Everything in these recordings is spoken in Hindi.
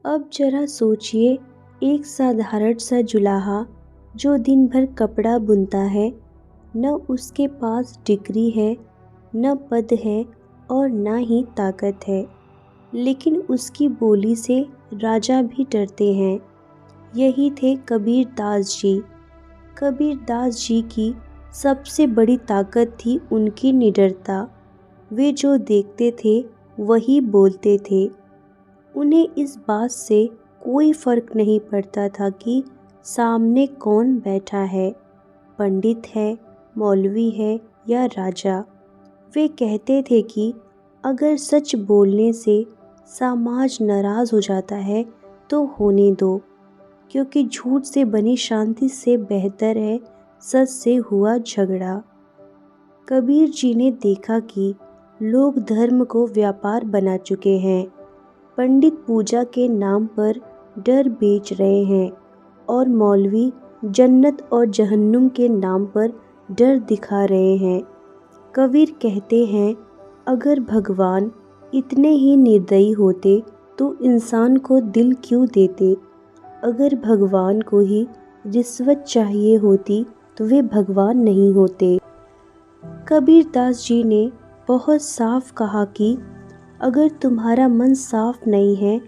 अब जरा सोचिए, एक साधारण सा जुलाहा जो दिन भर कपड़ा बुनता है, न उसके पास डिग्री है, न पद है और न ही ताकत है, लेकिन उसकी बोली से राजा भी डरते हैं। यही थे कबीर दास जी। कबीर दास जी की सबसे बड़ी ताकत थी उनकी निडरता। वे जो देखते थे वही बोलते थे। उन्हें इस बात से कोई फर्क नहीं पड़ता था कि सामने कौन बैठा है, पंडित है, मौलवी है या राजा। वे कहते थे कि अगर सच बोलने से समाज नाराज हो जाता है तो होने दो, क्योंकि झूठ से बनी शांति से बेहतर है सच से हुआ झगड़ा। कबीर जी ने देखा कि लोग धर्म को व्यापार बना चुके हैं। पंडित पूजा के नाम पर डर बेच रहे हैं और मौलवी जन्नत और जहन्नुम के नाम पर डर दिखा रहे हैं। कबीर कहते हैं, अगर भगवान इतने ही निर्दयी होते तो इंसान को दिल क्यों देते? अगर भगवान को ही रिश्वत चाहिए होती तो वे भगवान नहीं होते। कबीर दास जी ने बहुत साफ कहा कि अगर तुम्हारा मन साफ नहीं है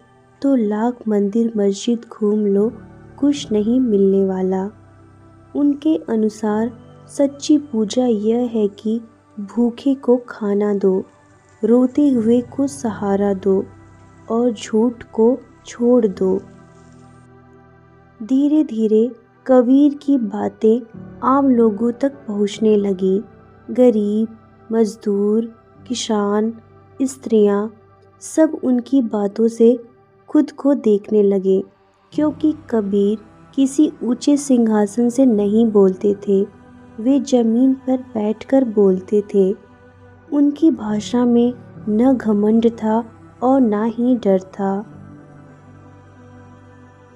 तो लाख मंदिर मस्जिद घूम लो, कुछ नहीं मिलने वाला। उनके अनुसार सच्ची पूजा यह है कि भूखे को खाना दो, रोते हुए को सहारा दो और झूठ को छोड़ दो। धीरे धीरे कबीर की बातें आम लोगों तक पहुंचने लगी। गरीब, मजदूर, किसान, स्त्रियां सब उनकी बातों से खुद को देखने लगे, क्योंकि कबीर किसी ऊंचे सिंहासन से नहीं बोलते थे, वे जमीन पर बैठकर बोलते थे। उनकी भाषा में न घमंड था और न ही डर था।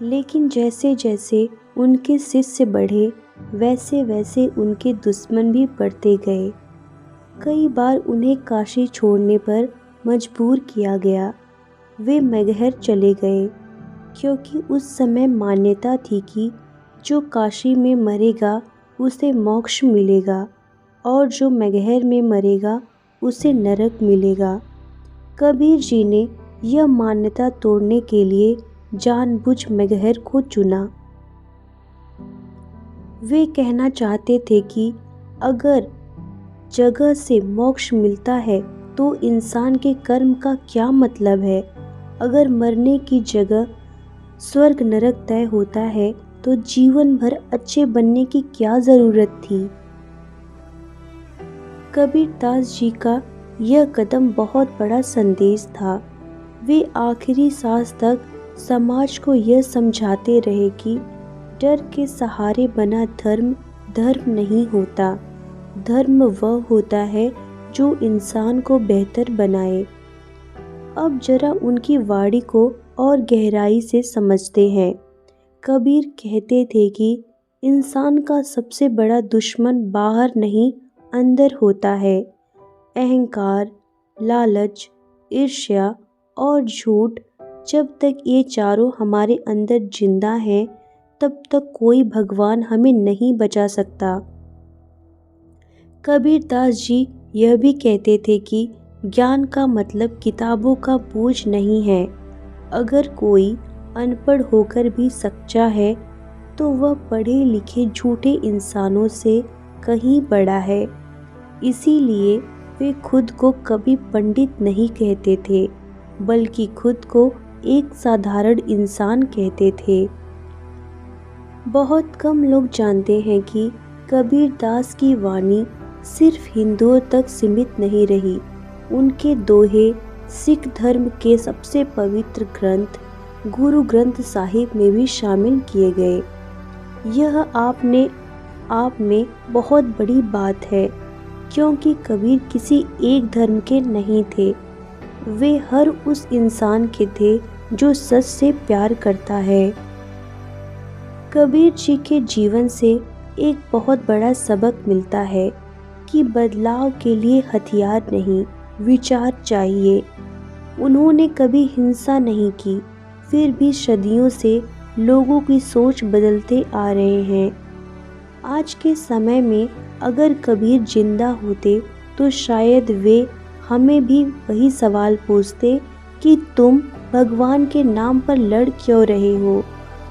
लेकिन जैसे जैसे उनके शिष्य बढ़े, वैसे वैसे उनके दुश्मन भी बढ़ते गए। कई बार उन्हें काशी छोड़ने पर मजबूर किया गया। वे मगहर चले गए, क्योंकि उस समय मान्यता थी कि जो काशी में मरेगा उसे मोक्ष मिलेगा और जो मगहर में मरेगा उसे नरक मिलेगा। कबीर जी ने यह मान्यता तोड़ने के लिए जानबूझ मगहर को चुना। वे कहना चाहते थे कि अगर जगह से मोक्ष मिलता है तो इंसान के कर्म का क्या मतलब है? अगर मरने की जगह स्वर्ग नरक तय होता है तो जीवन भर अच्छे बनने की क्या ज़रूरत थी? कबीर दास जी का यह कदम बहुत बड़ा संदेश था। वे आखिरी सांस तक समाज को यह समझाते रहे कि डर के सहारे बना धर्म धर्म नहीं होता। धर्म वह होता है जो इंसान को बेहतर बनाए। अब जरा उनकी वाणी को और गहराई से समझते हैं। कबीर कहते थे कि इंसान का सबसे बड़ा दुश्मन बाहर नहीं अंदर होता है। अहंकार, लालच, ईर्ष्या और झूठ, जब तक ये चारों हमारे अंदर जिंदा हैं तब तक कोई भगवान हमें नहीं बचा सकता। कबीर दास जी यह भी कहते थे कि ज्ञान का मतलब किताबों का बोझ नहीं है। अगर कोई अनपढ़ होकर भी सच्चा है तो वह पढ़े लिखे झूठे इंसानों से कहीं बड़ा है। इसीलिए वे खुद को कभी पंडित नहीं कहते थे, बल्कि खुद को एक साधारण इंसान कहते थे। बहुत कम लोग जानते हैं कि कबीर दास की वाणी सिर्फ हिंदुओं तक सीमित नहीं रही। उनके दोहे सिख धर्म के सबसे पवित्र ग्रंथ गुरु ग्रंथ साहिब में भी शामिल किए गए। यह आप में बहुत बड़ी बात है, क्योंकि कबीर किसी एक धर्म के नहीं थे। वे हर उस इंसान के थे जो सच से प्यार करता है। कबीर जी के जीवन से एक बहुत बड़ा सबक मिलता है कि बदलाव के लिए हथियार नहीं, विचार चाहिए। उन्होंने कभी हिंसा नहीं की, फिर भी सदियों से लोगों की सोच बदलते आ रहे हैं। आज के समय में अगर कबीर जिंदा होते तो शायद वे हमें भी वही सवाल पूछते कि तुम भगवान के नाम पर लड़ क्यों रहे हो?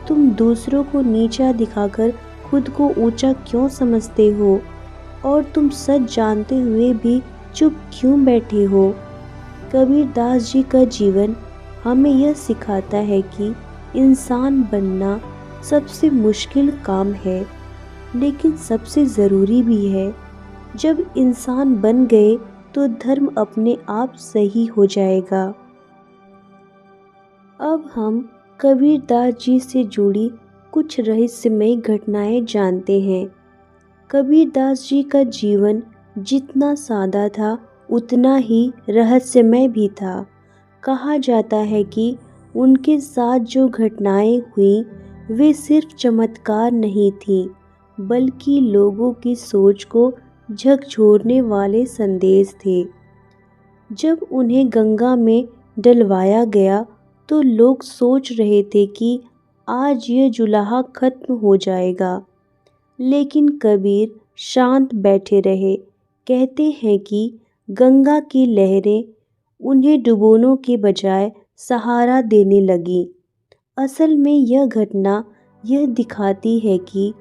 तुम दूसरों को नीचा दिखाकर खुद को ऊंचा क्यों समझते हो? और तुम सच जानते हुए भी चुप क्यों बैठे हो? कबीर दास जी का जीवन हमें यह सिखाता है कि इंसान बनना सबसे मुश्किल काम है, लेकिन सबसे ज़रूरी भी है। जब इंसान बन गए तो धर्म अपने आप सही हो जाएगा। अब हम कबीर दास जी से जुड़ी कुछ रहस्यमय घटनाएं जानते हैं। कबीर दास जी का जीवन जितना सादा था उतना ही रहस्यमय भी था। कहा जाता है कि उनके साथ जो घटनाएं हुई वे सिर्फ चमत्कार नहीं थीं, बल्कि लोगों की सोच को झकझोरने वाले संदेश थे। जब उन्हें गंगा में डलवाया गया तो लोग सोच रहे थे कि आज यह जुलाहा खत्म हो जाएगा, लेकिन कबीर शांत बैठे रहे। कहते हैं कि गंगा की लहरें उन्हें डुबोने के बजाय सहारा देने लगी। असल में यह घटना यह दिखाती है कि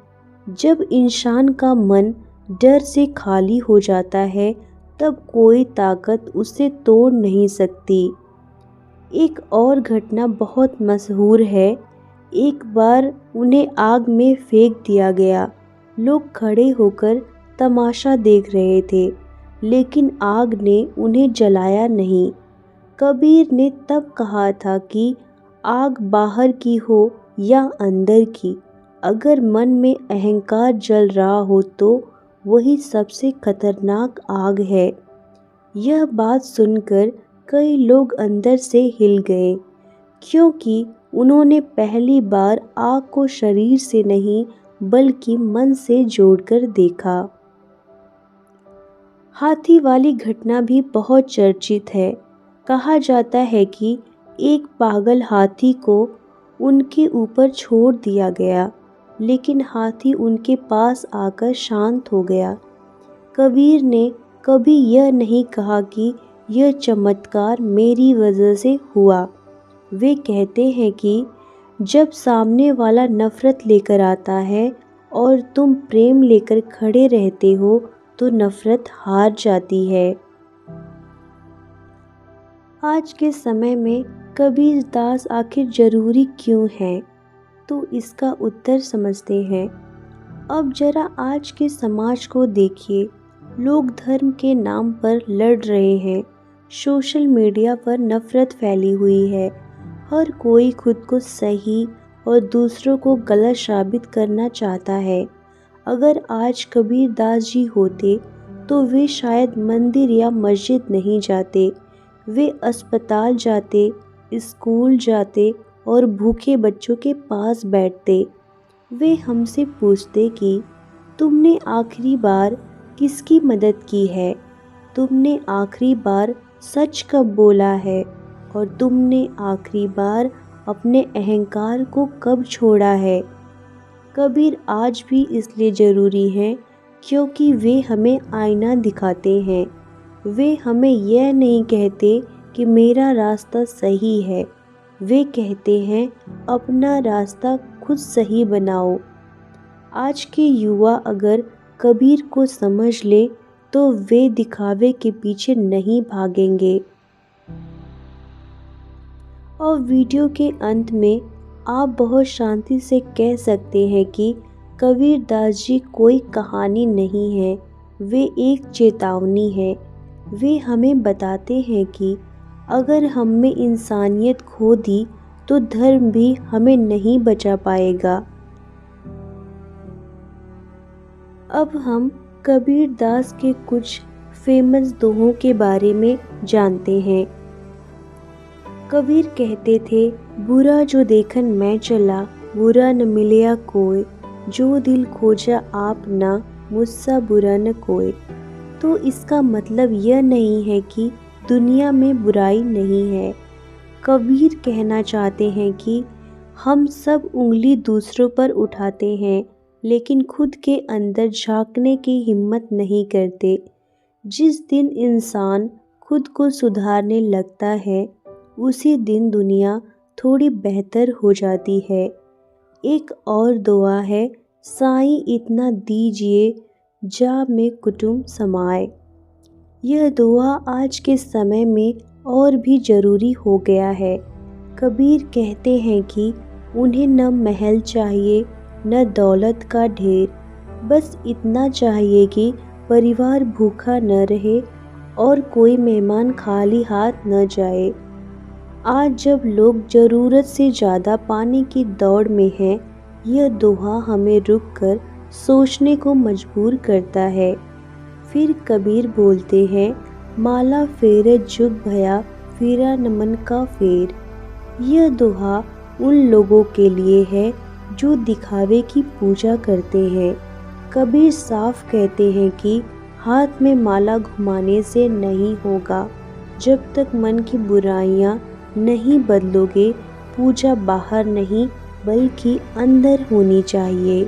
जब इंसान का मन डर से खाली हो जाता है तब कोई ताकत उसे तोड़ नहीं सकती। एक और घटना बहुत मशहूर है। एक बार उन्हें आग में फेंक दिया गया। लोग खड़े होकर तमाशा देख रहे थे, लेकिन आग ने उन्हें जलाया नहीं। कबीर ने तब कहा था कि आग बाहर की हो या अंदर की, अगर मन में अहंकार जल रहा हो तो वही सबसे खतरनाक आग है। यह बात सुनकर कई लोग अंदर से हिल गए, क्योंकि उन्होंने पहली बार आग को शरीर से नहीं बल्कि मन से जोड़कर देखा। हाथी वाली घटना भी बहुत चर्चित है। कहा जाता है कि एक पागल हाथी को उनके ऊपर छोड़ दिया गया, लेकिन हाथी उनके पास आकर शांत हो गया। कबीर ने कभी यह नहीं कहा कि यह चमत्कार मेरी वजह से हुआ। वे कहते हैं कि जब सामने वाला नफरत लेकर आता है और तुम प्रेम लेकर खड़े रहते हो तो नफरत हार जाती है। आज के समय में कबीर दास आखिर जरूरी क्यों है, तो इसका उत्तर समझते हैं। अब जरा आज के समाज को देखिए। लोग धर्म के नाम पर लड़ रहे हैं। सोशल मीडिया पर नफरत फैली हुई है। हर कोई खुद को सही और दूसरों को गलत साबित करना चाहता है। अगर आज कबीर दास जी होते तो वे शायद मंदिर या मस्जिद नहीं जाते। वे अस्पताल जाते, स्कूल जाते और भूखे बच्चों के पास बैठते। वे हमसे पूछते कि तुमने आखिरी बार किसकी मदद की है? तुमने आखिरी बार सच कब बोला है? और तुमने आखिरी बार अपने अहंकार को कब छोड़ा है? कबीर आज भी इसलिए ज़रूरी हैं क्योंकि वे हमें आईना दिखाते हैं। वे हमें यह नहीं कहते कि मेरा रास्ता सही है। वे कहते हैं अपना रास्ता खुद सही बनाओ। आज के युवा अगर कबीर को समझ ले तो वे दिखावे के पीछे नहीं भागेंगे। और वीडियो के अंत में आप बहुत शांति से कह सकते हैं कि कबीर दास जी कोई कहानी नहीं है, वे एक चेतावनी है। वे हमें बताते हैं कि अगर हम में इंसानियत खो दी तो धर्म भी हमें नहीं बचा पाएगा। अब हम कबीर दास के कुछ फेमस दोहों के बारे में जानते हैं। कबीर कहते थे, बुरा जो देखन मैं चला, बुरा न मिलया कोई, जो दिल खोजा आप ना, मुझसा बुरा न कोई। तो इसका मतलब यह नहीं है कि दुनिया में बुराई नहीं है, कबीर कहना चाहते हैं कि हम सब उंगली दूसरों पर उठाते हैं, लेकिन खुद के अंदर झांकने की हिम्मत नहीं करते। जिस दिन इंसान खुद को सुधारने लगता है, उसी दिन दुनिया थोड़ी बेहतर हो जाती है। एक और दुआ है, साईं इतना दीजिए जा में कुटुंब समाए। यह दुआ आज के समय में और भी ज़रूरी हो गया है। कबीर कहते हैं कि उन्हें न महल चाहिए न दौलत का ढेर, बस इतना चाहिए कि परिवार भूखा न रहे और कोई मेहमान खाली हाथ न जाए। आज जब लोग ज़रूरत से ज़्यादा पाने की दौड़ में हैं, यह दोहा हमें रुककर सोचने को मजबूर करता है। फिर कबीर बोलते हैं, माला फेरे जुग भया फिरा नमन का फेर। यह दोहा उन लोगों के लिए है जो दिखावे की पूजा करते हैं। कबीर साफ कहते हैं कि हाथ में माला घुमाने से नहीं होगा। जब तक मन की बुराइयां नहीं बदलोगे, पूजा बाहर नहीं बल्कि अंदर होनी चाहिए।